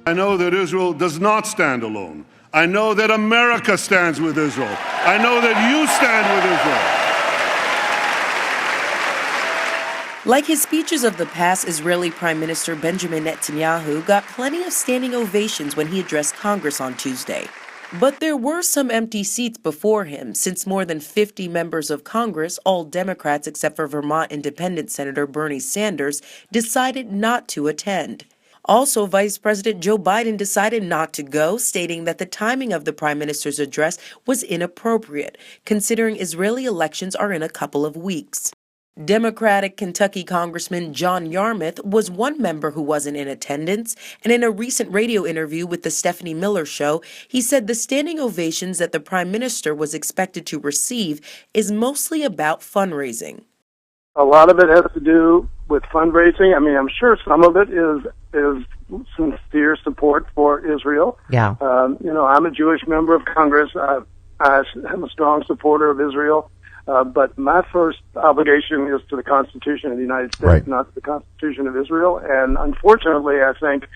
I know that Israel does not stand alone. I know that America stands with Israel. I know that you stand with Israel. Like his speeches of the past, Israeli Prime Minister Benjamin Netanyahu got plenty of standing ovations when he addressed Congress on Tuesday. But there were some empty seats before him, since more than 50 members of Congress, all Democrats except for Vermont Independent Senator Bernie Sanders, decided not to attend. Also, Vice President Joe Biden decided not to go, stating that the timing of the Prime Minister's address was inappropriate, considering Israeli elections are in a couple of weeks. Democratic Kentucky Congressman John Yarmouth was one member who wasn't in attendance, and in a recent radio interview with the Stephanie Miller Show, he said the standing ovations that the Prime Minister was expected to receive is mostly about fundraising. A lot of it has to do with fundraising. I mean, I'm sure some of it is sincere support for Israel. Yeah. I'm a Jewish member of Congress. I am a strong supporter of Israel. But my first obligation is to the Constitution of the United States, right, not to the Constitution of Israel. And unfortunately, I think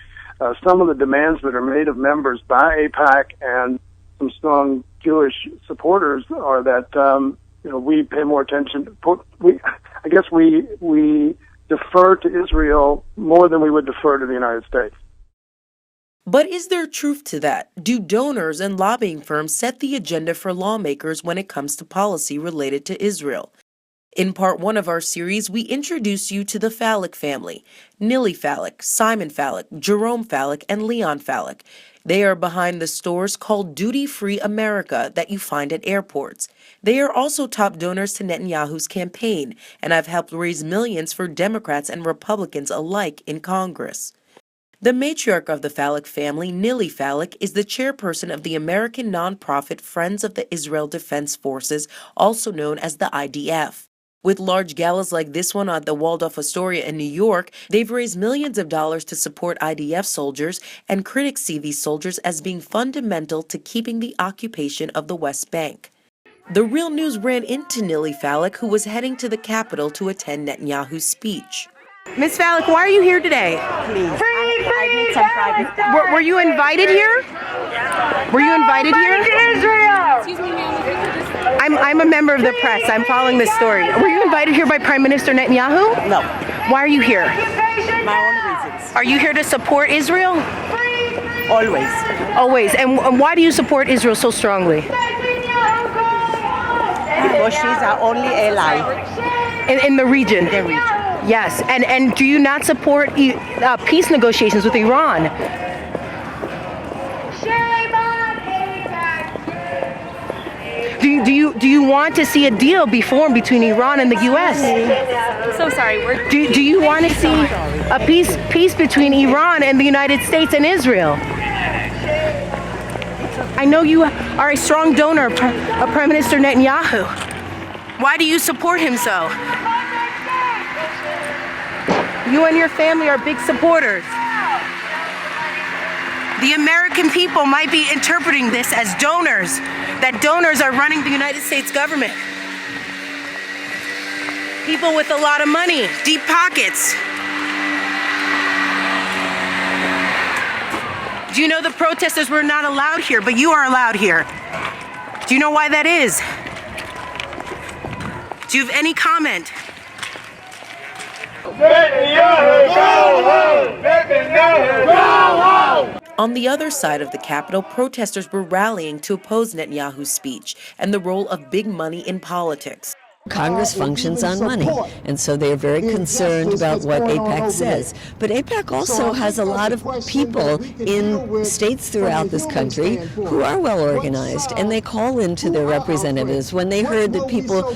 some of the demands that are made of members by AIPAC and some strong Jewish supporters are that we pay more attention. I guess we defer to Israel more than we would defer to the United States. But is there truth to that? Do donors and lobbying firms set the agenda for lawmakers when it comes to policy related to Israel? In part one of our series, we introduce you to the Phallic family: Nily Falic, Simon Falic, Jerome Falic, and Leon Falic. They are behind the stores called Duty Free America that you find at airports. They are also top donors to Netanyahu's campaign and have helped raise millions for Democrats and Republicans alike in Congress. The matriarch of the Phallic family, Nily Falic, is the chairperson of the American nonprofit Friends of the Israel Defense Forces, also known as the IDF. With large galas like this one at the Waldorf Astoria in New York, they've raised millions of dollars to support IDF soldiers, and critics see these soldiers as being fundamental to keeping the occupation of the West Bank. The Real News ran into Nily Falic, who was heading to the Capitol to attend Netanyahu's speech. Ms. Falic, why are you here today? Please, I need some private time. Were you invited here? Were you invited here? Israel! Excuse me, ma'am. I'm a member of the press. I'm following this story. Were you invited here by Prime Minister Netanyahu? No. Why are you here? My own reasons. Are you here to support Israel? Always. Always. And why do you support Israel so strongly? Because she's our only ally. In the region? The region. Yes. And do you not support peace negotiations with Iran? Do you want to see a deal be formed between Iran and the U.S.? So sorry. Do you want to see a peace between Iran and the United States and Israel? I know you are a strong donor of Prime Minister Netanyahu. Why do you support him so? You and your family are big supporters. The American people might be interpreting this as donors, that donors are running the United States government. People with a lot of money, deep pockets. Do you know the protesters were not allowed here, but you are allowed here? Do you know why that is? Do you have any comment? Netanyahu, go home! Netanyahu, go home! On the other side of the Capitol, protesters were rallying to oppose Netanyahu's speech and the role of big money in politics. Congress functions on money, and so they're very concerned about what AIPAC says. But AIPAC also has a lot of people in states throughout this country who are well organized, and they call in to their representatives. When they heard that people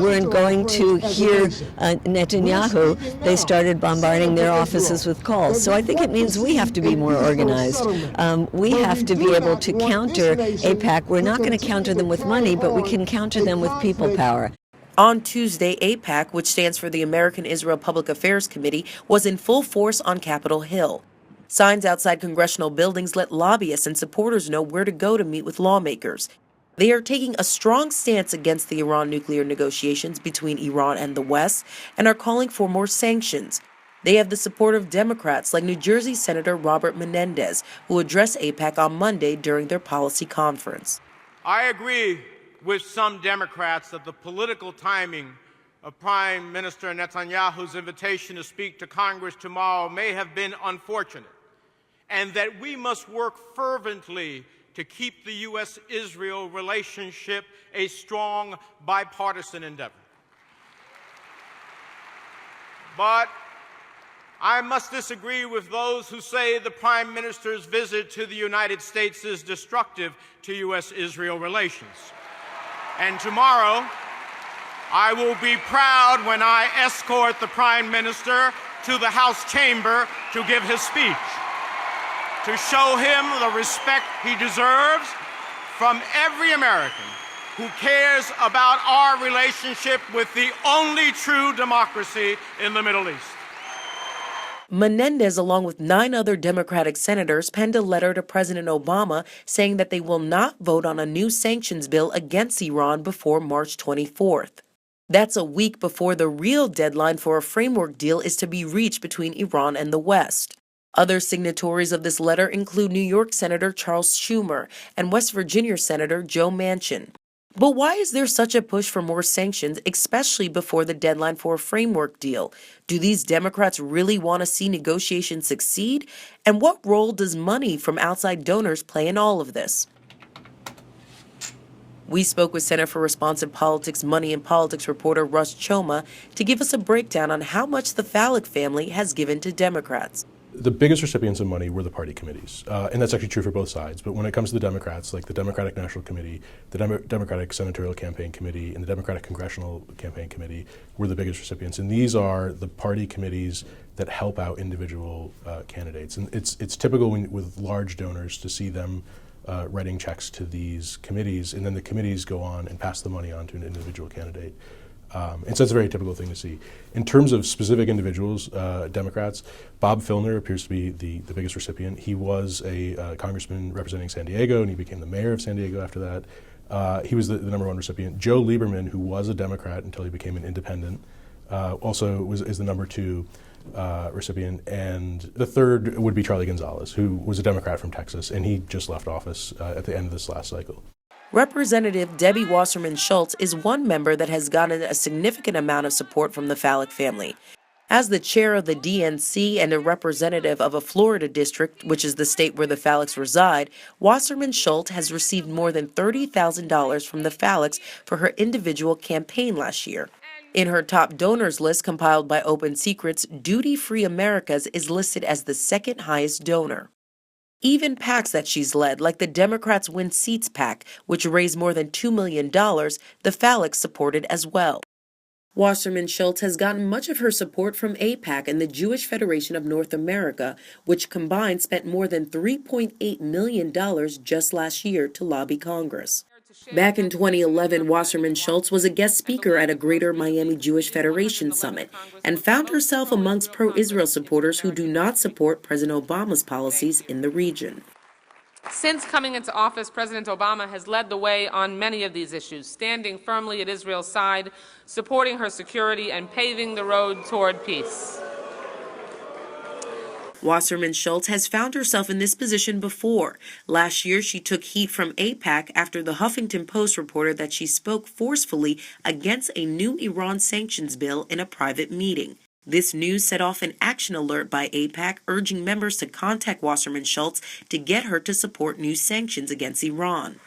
weren't going to hear Netanyahu, they started bombarding their offices with calls. So I think it means we have to be more organized. We have to be able to counter AIPAC. We're not going to counter them with money, but we can counter them with people power. On Tuesday, AIPAC, which stands for the American Israel Public Affairs Committee, was in full force on Capitol Hill. Signs outside congressional buildings let lobbyists and supporters know where to go to meet with lawmakers. They are taking a strong stance against the Iran nuclear negotiations between Iran and the West and are calling for more sanctions. They have the support of Democrats like New Jersey Senator Robert Menendez, who addressed AIPAC on Monday during their policy conference. I agree with some Democrats that the political timing of Prime Minister Netanyahu's invitation to speak to Congress tomorrow may have been unfortunate, and that we must work fervently to keep the U.S.-Israel relationship a strong bipartisan endeavor. But I must disagree with those who say the Prime Minister's visit to the United States is destructive to U.S.-Israel relations. And tomorrow, I will be proud when I escort the Prime Minister to the House chamber to give his speech, to show him the respect he deserves from every American who cares about our relationship with the only true democracy in the Middle East. Menendez, along with 9 other Democratic senators, penned a letter to President Obama saying that they will not vote on a new sanctions bill against Iran before March 24th. That's a week before the real deadline for a framework deal is to be reached between Iran and the West. Other signatories of this letter include New York Senator Charles Schumer and West Virginia Senator Joe Manchin. But why is there such a push for more sanctions, especially before the deadline for a framework deal? Do these Democrats really want to see negotiations succeed? And what role does money from outside donors play in all of this? We spoke with Center for Responsive Politics Money and Politics reporter Russ Choma to give us a breakdown on how much the Phallic family has given to Democrats. The biggest recipients of money were the party committees, and that's actually true for both sides. But when it comes to the Democrats, like the Democratic National Committee, the Democratic Senatorial Campaign Committee, and the Democratic Congressional Campaign Committee were the biggest recipients. And these are the party committees that help out individual candidates. And it's typical with large donors to see them writing checks to these committees, and then the committees go on and pass the money on to an individual candidate. And so it's a very typical thing to see. In terms of specific individuals, Democrats, Bob Filner appears to be the biggest recipient. He was a congressman representing San Diego, and he became the mayor of San Diego after that. He was the number 1 recipient. Joe Lieberman, who was a Democrat until he became an independent, also is the number 2 recipient. And the third would be Charlie Gonzalez, who was a Democrat from Texas, and he just left office at the end of this last cycle. Representative Debbie Wasserman Schultz is one member that has gotten a significant amount of support from the Phallic family. As the chair of the DNC and a representative of a Florida district, which is the state where the Phallics reside, Wasserman Schultz has received more than $30,000 from the Phallics for her individual campaign last year. In her top donors list compiled by Open Secrets, Duty Free Americas is listed as the second highest donor. Even PACs that she's led, like the Democrats Win Seats PAC, which raised more than $2 million, the Phallics supported as well. Wasserman Schultz has gotten much of her support from AIPAC and the Jewish Federation of North America, which combined spent more than $3.8 million just last year to lobby Congress. Back in 2011, Wasserman Schultz was a guest speaker at a Greater Miami Jewish Federation summit and found herself amongst pro-Israel supporters who do not support President Obama's policies in the region. Since coming into office, President Obama has led the way on many of these issues, standing firmly at Israel's side, supporting her security, and paving the road toward peace. Wasserman Schultz has found herself in this position before. Last year, she took heat from AIPAC after the Huffington Post reported that she spoke forcefully against a new Iran sanctions bill in a private meeting. This news set off an action alert by AIPAC, urging members to contact Wasserman Schultz to get her to support new sanctions against Iran.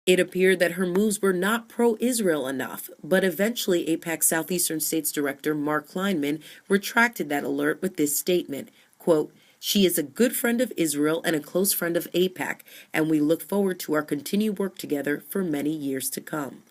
It appeared that her moves were not pro-Israel enough, but eventually AIPAC Southeastern States Director Mark Kleinman retracted that alert with this statement, quote, "She is a good friend of Israel and a close friend of AIPAC, and we look forward to our continued work together for many years to come."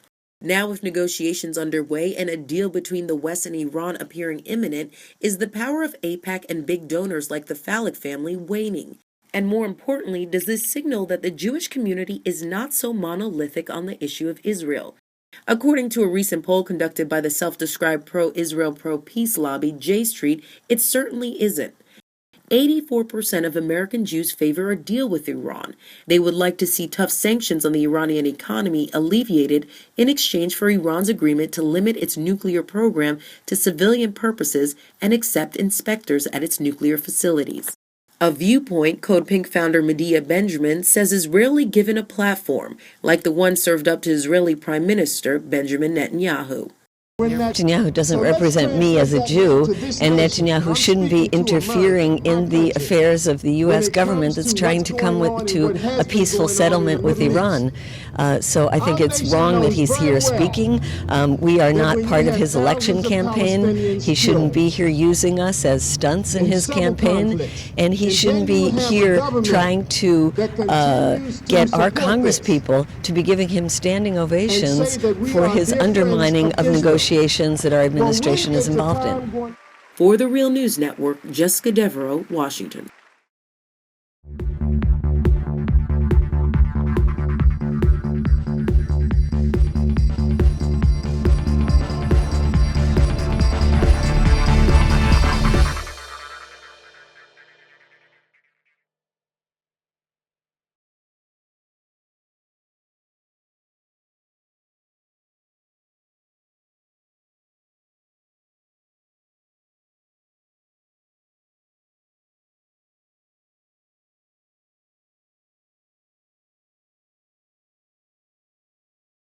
Now, with negotiations underway and a deal between the West and Iran appearing imminent, is the power of AIPAC and big donors like the Phallic family waning? And more importantly, does this signal that the Jewish community is not so monolithic on the issue of Israel? According to a recent poll conducted by the self-described pro-Israel, pro-peace lobby J Street, it certainly isn't. 84% of American Jews favor a deal with Iran. They would like to see tough sanctions on the Iranian economy alleviated in exchange for Iran's agreement to limit its nuclear program to civilian purposes and accept inspectors at its nuclear facilities. A Viewpoint Code Pink founder Medea Benjamin says is rarely given a platform, like the one served up to Israeli Prime Minister Benjamin Netanyahu. Netanyahu doesn't represent me as a Jew, and Netanyahu shouldn't be interfering in the affairs of the U.S. government that's trying to come to a peaceful settlement with Iran. So I think it's wrong that he's here speaking. We are not part of his election campaign. He shouldn't be here using us as stunts in his campaign, and he shouldn't be here trying to get our congresspeople to be giving him standing ovations for his undermining of negotiations that our administration is involved in. For the Real News Network, Jessica Devereaux, Washington.